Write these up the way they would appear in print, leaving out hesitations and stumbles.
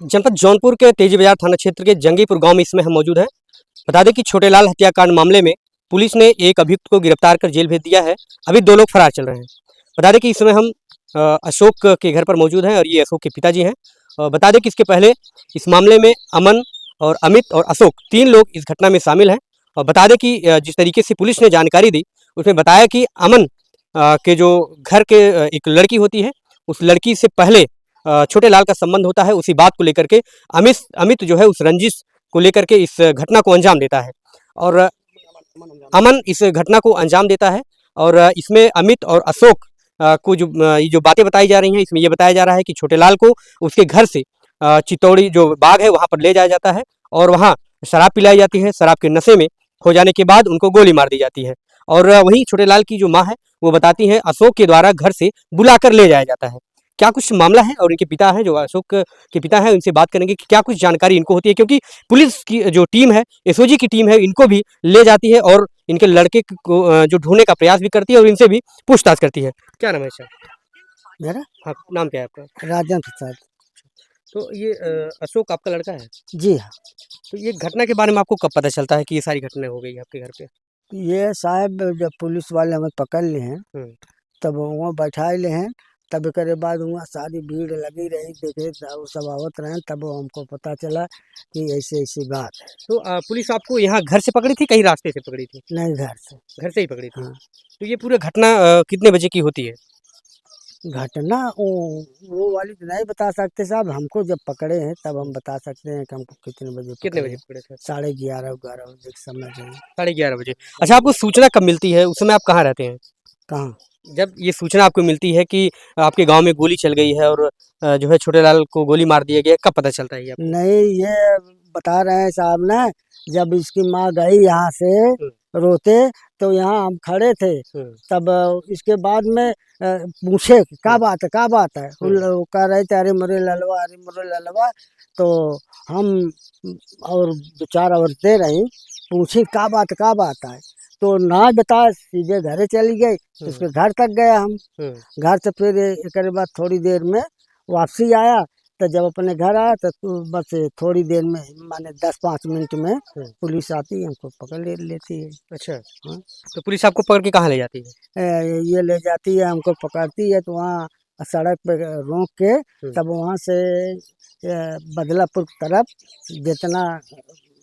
जनपद जौनपुर के तेजी बाजार थाना क्षेत्र के जंगीपुर गांव में इसमें हम मौजूद हैं। बता दें कि छोटेलाल हत्याकांड मामले में पुलिस ने एक अभियुक्त को गिरफ्तार कर जेल भेज दिया है। अभी 2 लोग फरार चल रहे हैं। बता दें कि इसमें हम अशोक के घर पर मौजूद हैं और ये अशोक के पिताजी हैं। बता दें कि इसके पहले इस मामले में अमन और अमित और अशोक 3 लोग इस घटना में शामिल हैं। और बता दें कि जिस तरीके से पुलिस ने जानकारी दी उसमें बताया कि अमन के जो घर के एक लड़की होती है, उस लड़की से पहले छोटेलाल का संबंध होता है। उसी बात को लेकर के अमित जो है उस रंजिश को लेकर के इस घटना को अंजाम देता है और अमन इस घटना को अंजाम देता है। और इसमें अमित और अशोक को ये जो बातें बताई जा रही हैं, इसमें ये बताया जा रहा है कि छोटेलाल को उसके घर से चितौड़ी जो बाग है वहाँ पर ले जाया जाता है और वहाँ शराब पिलाई जाती है। शराब के नशे में हो जाने के बाद उनको गोली मार दी जाती है। और वहीं छोटेलाल की जो माँ है वो बताती हैं अशोक के द्वारा घर से बुलाकर ले जाया जाता है। क्या कुछ मामला है और इनके पिता हैं जो अशोक के पिता हैं, उनसे बात करेंगे कि क्या कुछ जानकारी इनको होती है, क्योंकि पुलिस की जो टीम है, एसओजी की टीम है, इनको भी ले जाती है और इनके लड़के को जो ढूंढने का प्रयास भी करती है और इनसे भी पूछताछ करती है। क्या नाम है सर? मेरा हाँ, नाम क्या है आपका? राजन प्रसाद। तो ये अशोक आपका लड़का है? जी हाँ। तो ये घटना के बारे में आपको कब पता चलता है कि ये सारी घटना हो गई है आपके घर पे? ये साहब जब पुलिस वाले हमें पकड़ लिए हैं हम्म, तब वहाँ बैठा ले हैं। तब करे बाद वहाँ सारी भीड़ लगी रही, देखे वो सब आवत रहे, तब हमको पता चला कि ऐसी ऐसी बात है। तो पुलिस आपको यहाँ घर से पकड़ी थी, कहीं रास्ते से पकड़ी थी? नहीं, घर से। घर से ही पकड़ी थी। हाँ। तो ये पूरी घटना कितने बजे की होती है? घटना वो वाली तो नहीं बता सकते साहब, हमको जब पकड़े हैं तब हम बता सकते हैं कि हमको कितने बजे कितने पकड़े बजे हैं। पकड़े थे? 11:30 बजे के समय रही। 11:30 बजे। अच्छा, आपको सूचना कब मिलती है? उस समय आप कहाँ रहते हैं? कहाँ? जब ये सूचना आपको मिलती है कि आपके गाँव में गोली चल गई है और जो है छोटेलाल को गोली मार दिया गया है, कब पता चलता है ये आपको? नहीं, ये बता रहे हैं साहब ना, जब इसकी माँ गई यहाँ से हुँ, रोते, तो यहाँ हम खड़े थे। हुँ, तब इसके बाद में पूछे क्या हुँ, बात है, क्या बात है। हुँ, वो कह रहे थे अरे मोरे ललवा, अरे मोरे ललवा। तो हम और 2-4 औरतें रहीं, पूछी क्या बात है, क्या बात है। तो ना बता, सीधे घरे चली गई। तो हुँ, उसके घर तक गया हम। हुँ, घर से फिर एक बाद थोड़ी देर में वापसी आया। तो जब अपने घर आया तो बस थोड़ी देर में, माने 10-5 मिनट में हुँ। पुलिस आती है, हमको पकड़ लेती है। अच्छा, हाँ। तो पुलिस आपको पकड़ के कहाँ ले जाती है? ये ले जाती है, हमको पकड़ती है तो वहाँ सड़क पे रोक के, हुँ, तब वहाँ से बदलापुर तरफ जितना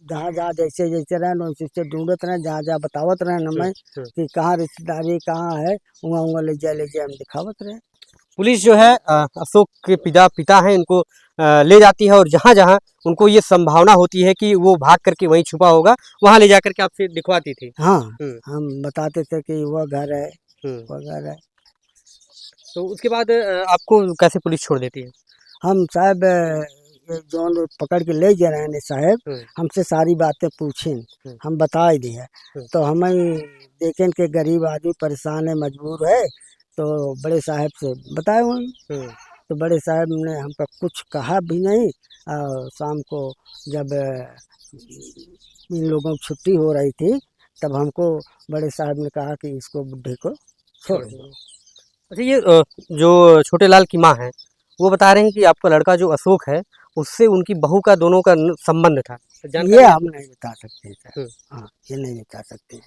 जहाँ जहाँ जैसे जैसे रहे वैसे ढूंढत रहे, जहाँ जहाँ बतावत रहे हुँ, हमें हुँ। कि कहाँ रिश्तेदारी कहाँ है, वहाँ वहाँ ले जाए हम दिखावत रहे। पुलिस जो है अशोक के पिता हैं, इनको ले जाती है और जहाँ-जहाँ उनको ये संभावना होती है कि वो भाग करके वहीं छुपा होगा, वहाँ ले जाकर के आपसे दिखवाती थी। हाँ, हुँ, हम बताते थे कि वह घर है, हुँ। वह घर है। तो उसके बाद आपको कैसे पुलिस छोड़ देती है? हम साहब ये जौन पकड़ के ले जा रहे हैं साहब, हुँ, हमसे सारी बातें पूछें, हुँ, हम बता ही दिए। हुँ, तो हमें देखें कि गरीब आदमी परेशान है, मजबूर है, तो बड़े साहब से बताए हुए। हुँ। तो बड़े साहब ने हमको कुछ कहा भी नहीं। और शाम को जब इन लोगों की छुट्टी हो रही थी, तब हमको बड़े साहब ने कहा कि इसको बुड्ढे को छोड़ छोड़ दो। दीजिए। अच्छा, ये जो छोटेलाल की माँ हैं, वो बता रहे हैं कि आपका लड़का जो अशोक है, उससे उनकी बहू का दोनों का संबंध था। तो ये जानकारी है हम आपको? नहीं बता सकते सर। हुँ। हाँ, ये नहीं बता सकते।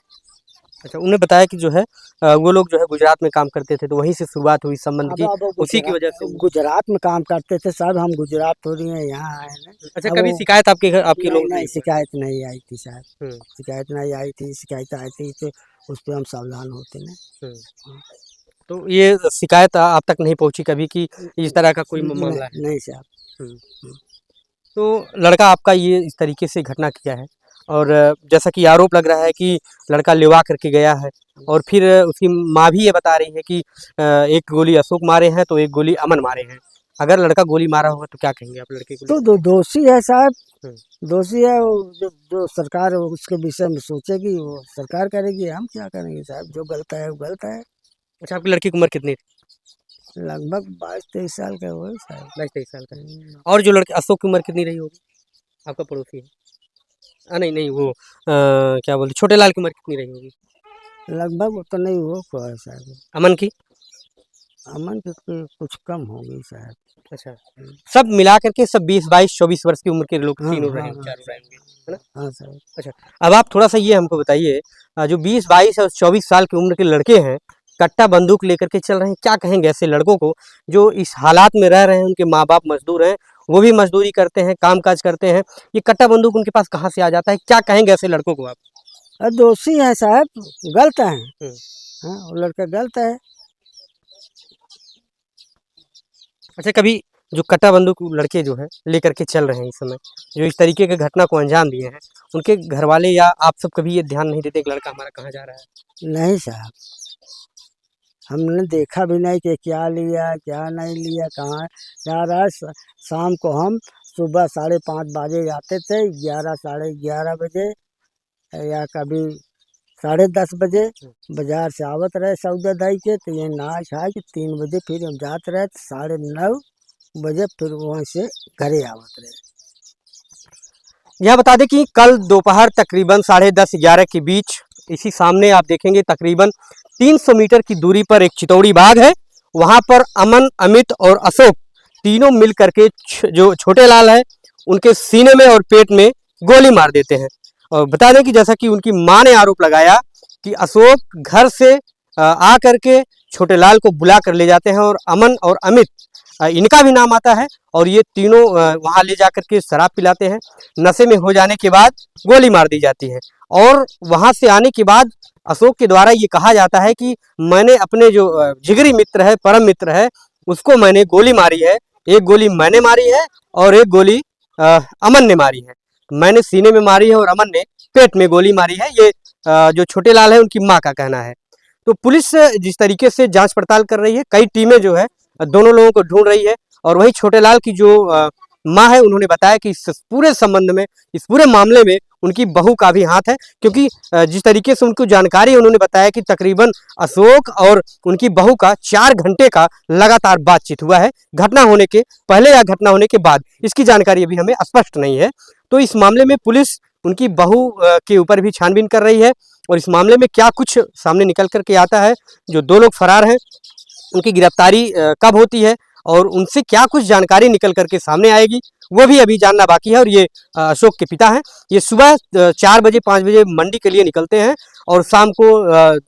अच्छा, उन्होंने बताया कि जो है वो लोग जो है गुजरात में काम करते थे, तो वहीं से शुरुआत हुई संबंध अब की, अब उसी की वजह से वो। गुजरात में काम करते थे साहब, हम गुजरात थोड़ी हैं, यहाँ आए हैं। अच्छा, अब कभी वो शिकायत आपके घर आपके नहीं लोगों से नहीं, नहीं हुआ? शिकायत नहीं आई थी साहब। हुँ, शिकायत नहीं आई थी, शिकायत आई थी तो उस पर हम सावधान होते ना। हुँ। तो ये शिकायत आप तक नहीं पहुँची कभी कि इस तरह का कोई मामला है? नहीं नहीं साहब। हुँ। तो लड़का आपका ये इस तरीके से घटना किया है और जैसा कि आरोप लग रहा है कि लड़का लिवा करके गया है और फिर उसकी माँ भी ये बता रही है कि एक गोली अशोक मारे हैं तो एक गोली अमन मारे हैं। अगर लड़का गोली मारा होगा तो क्या कहेंगे आप लड़के को तो लेकर? दोषी है साहब, हुँ। दोषी है वो। जो सरकार उसके विषय में सोचेगी वो सरकार करेगी, हम क्या करेंगे साहब। जो गलत है वो गलत है। अच्छा, आपकी लड़की की उम्र कितनी थी? लगभग 22-23 साल का हुआ साहब। 22-23 साल का है। और जो लड़के अशोक की उम्र कितनी रही होगी? आपका पड़ोसी है। नहीं, नहीं, वो क्या बोलते छोटे लाल की उम्र कितनी रही होगी? लगभग उतना ही हुआ है साहब। अमन की? अमन की कुछ कम होगी शायद। अच्छा, सब मिला करके सब 20, 22, 24 वर्ष की उम्र के लोग हाँ तीनों हाँ रहे, हाँ चारों रहे होंगे, है ना? हाँ सर। अच्छा, अब आप थोड़ा-सा ये हमको बताइए, जो 20, 22 और 24 साल की उम्र के लड़के हैं, कट्टा बंदूक लेकर के चल रहे हैं, क्या कहेंगे ऐसे लड़कों को जो इस हालात में रह रहे हैं, उनके माँ-बाप मज़दूर हैं, वो भी मज़दूरी करते हैं, काम-काज करते हैं, ये कट्टा बंदूक उनके पास कहाँ से आ जाता है? क्या कहेंगे ऐसे लड़कों को आप? दोषी है साहब, गलत है। हुँ। हाँ, वो लड़का गलत है। अच्छा, कभी जो कट्टा बंदूक लड़के जो हैं लेकर के चल रहे हैं इस समय, जो इस तरीके की घटना को अंजाम दिए हैं, उनके घरवाले या आप सब कभी ये ध्यान नहीं देते कि लड़का हमारा कहाँ जा रहा है? नहीं साहब, हमने देखा भी नहीं कि क्या लिया, क्या नहीं लिया, कहाँ जा रहा है। शाम को हम सुबह 5:30 बजे जाते थे, 11 साढ़े 11 बजे या कभी 10:30 बजे बाजार से आवत रहे सौदा दाई के, तो ये ना खा के 3 बजे फिर हम जाते रहे, तो 9:30 बजे फिर वहाँ से घरे आवत रहे। यहाँ बता दें कि कल दोपहर तकरीबन 10:30 11 के बीच इसी सामने आप देखेंगे तकरीबन 300 मीटर की दूरी पर एक चितौड़ी बाग है। वहाँ पर अमन, अमित और अशोक तीनों मिल करके जो छोटे लाल है उनके सीने में और पेट में गोली मार देते हैं। और बता दें कि जैसा कि उनकी मां ने आरोप लगाया कि अशोक घर से आ करके छोटे लाल को बुला कर ले जाते हैं और अमन और अमित इनका भी नाम आता है और ये तीनों वहाँ ले जाकर के शराब पिलाते हैं। नशे में हो जाने के बाद गोली मार दी जाती है और वहाँ से आने के बाद अशोक के द्वारा ये कहा जाता है कि मैंने अपने जो जिगरी मित्र है, परम मित्र है, उसको मैंने गोली मारी है। एक गोली मैंने मारी है और एक गोली अमन ने मारी है। मैंने सीने में मारी है और अमन ने पेट में गोली मारी है। ये जो छोटे लाल है उनकी माँ का कहना है। तो पुलिस जिस तरीके से जांच पड़ताल कर रही है, कई टीमें जो है दोनों लोगों को ढूंढ रही है और वहीं छोटे लाल की जो माँ है उन्होंने बताया कि इस पूरे संबंध में, इस पूरे मामले में उनकी बहू का भी हाथ है, क्योंकि जिस तरीके से उनको जानकारी है उन्होंने बताया कि तकरीबन अशोक और उनकी बहू का 4 घंटे का लगातार बातचीत हुआ है, घटना होने के पहले या घटना होने के बाद, इसकी जानकारी अभी हमें स्पष्ट नहीं है। तो इस मामले में पुलिस उनकी बहू के ऊपर भी छानबीन कर रही है और इस मामले में क्या कुछ सामने निकल करके आता है, जो 2 लोग फरार हैं उनकी गिरफ्तारी कब होती है और उनसे क्या कुछ जानकारी निकल करके सामने आएगी, वो भी अभी जानना बाकी है। और ये अशोक के पिता हैं, ये सुबह 4 बजे 5 बजे मंडी के लिए निकलते हैं और शाम को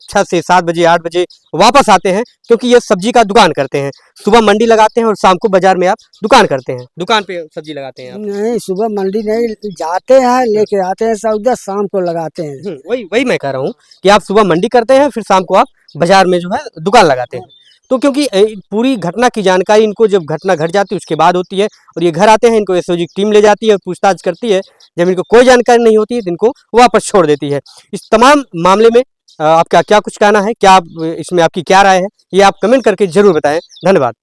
6 से 7 बजे 8 बजे वापस आते हैं, क्योंकि ये सब्जी का दुकान करते हैं। सुबह मंडी लगाते हैं और शाम को बाजार में आप दुकान करते हैं, दुकान पे सब्जी लगाते हैं आप? नहीं, सुबह मंडी नहीं जाते हैं, लेके आते हैं सौदा, शाम को लगाते हैं। वही वही मैं कह रहा हूँ कि आप सुबह मंडी करते हैं, फिर शाम को आप बाजार में जो है दुकान लगाते हैं। तो क्योंकि पूरी घटना की जानकारी इनको जब घटना घट जाती है उसके बाद होती है और ये घर आते हैं, इनको एसओजी की टीम ले जाती है और पूछताछ करती है। जब इनको कोई जानकारी नहीं होती है तो इनको वापस छोड़ देती है। इस तमाम मामले में आपका क्या कुछ कहना है? क्या आप इसमें आपकी क्या राय है? ये आप कमेंट करके ज़रूर बताएं। धन्यवाद।